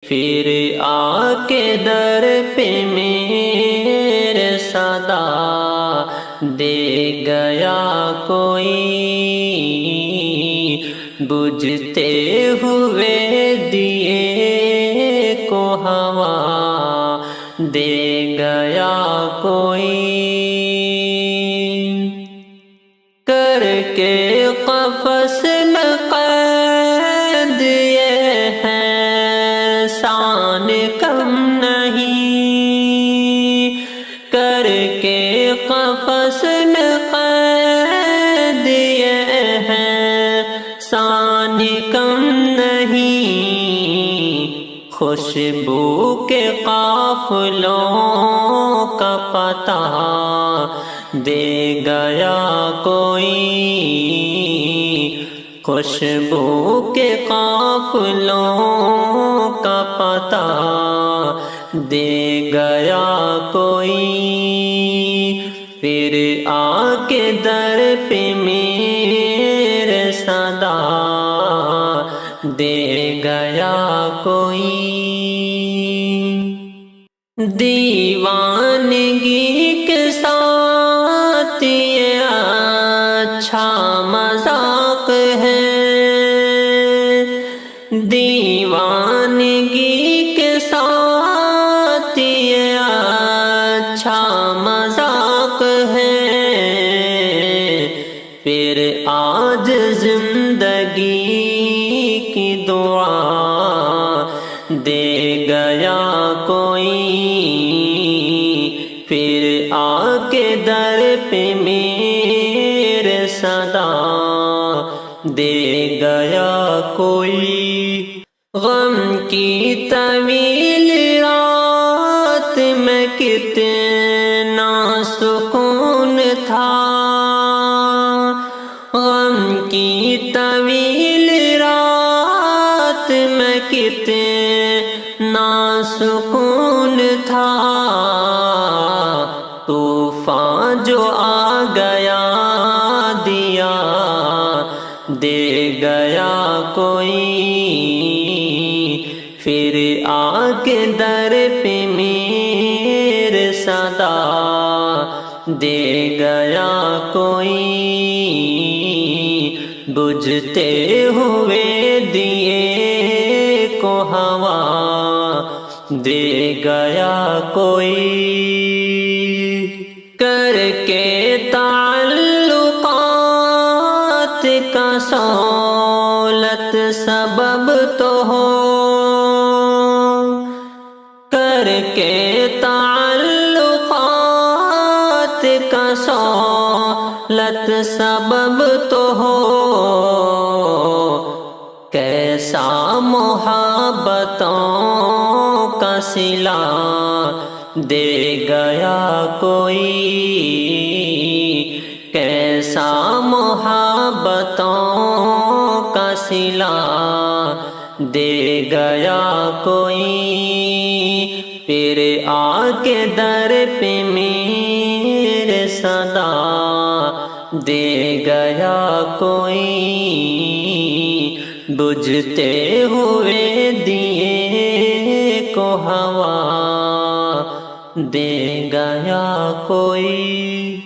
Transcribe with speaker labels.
Speaker 1: پھر آ کے در پہ میرے صدا دے گیا کوئی، بجھتے ہوئے دیے کو ہوا دے گیا کوئی، کر کے قفس میں قید یہ ہے شان کم نہیں، کر کے قفس میں قید یہ ہے شان کم نہیں، خوشبو کے قافلوں کا پتہ دے گیا کوئی، خوشبو کے قافلوں کا پتہ دے گیا کوئی، پھر آ کے در پہ میرے صدا دے گیا کوئی، دیوانگی کے ساتھ یہ اچھا مذاق ہے، دیوانگی کے ساتھ یہ اچھا مذاق ہے، پھر آج زندگی کی دعا دے گیا کوئی، پھر آ کے در پہ میرے صدا دے گیا کوئی، غم کی طویل رات میں کتنا سکون تھا، غم کی طویل رات میں کتنا سکون تھا، طوفان جو آ گیا دیا دے گیا کوئی، پھر آ کے در پہ میرے صدا دے گیا کوئی، بجھتے ہوئے دیے کو ہوا دے گیا کوئی، کر کے تعلقات کا سہولت سبب تو ہو، کر کے تعلقات کا سہولت سبب تو ہو، کیسا محبتوں کا صلہ دے گیا کوئی، کیسا محبتوں کا صلہ دے گیا کوئی، پھر آ کے در پہ میرے صدا دے گیا کوئی، بجھتے ہوئے دیے کو ہوا دے گیا کوئی۔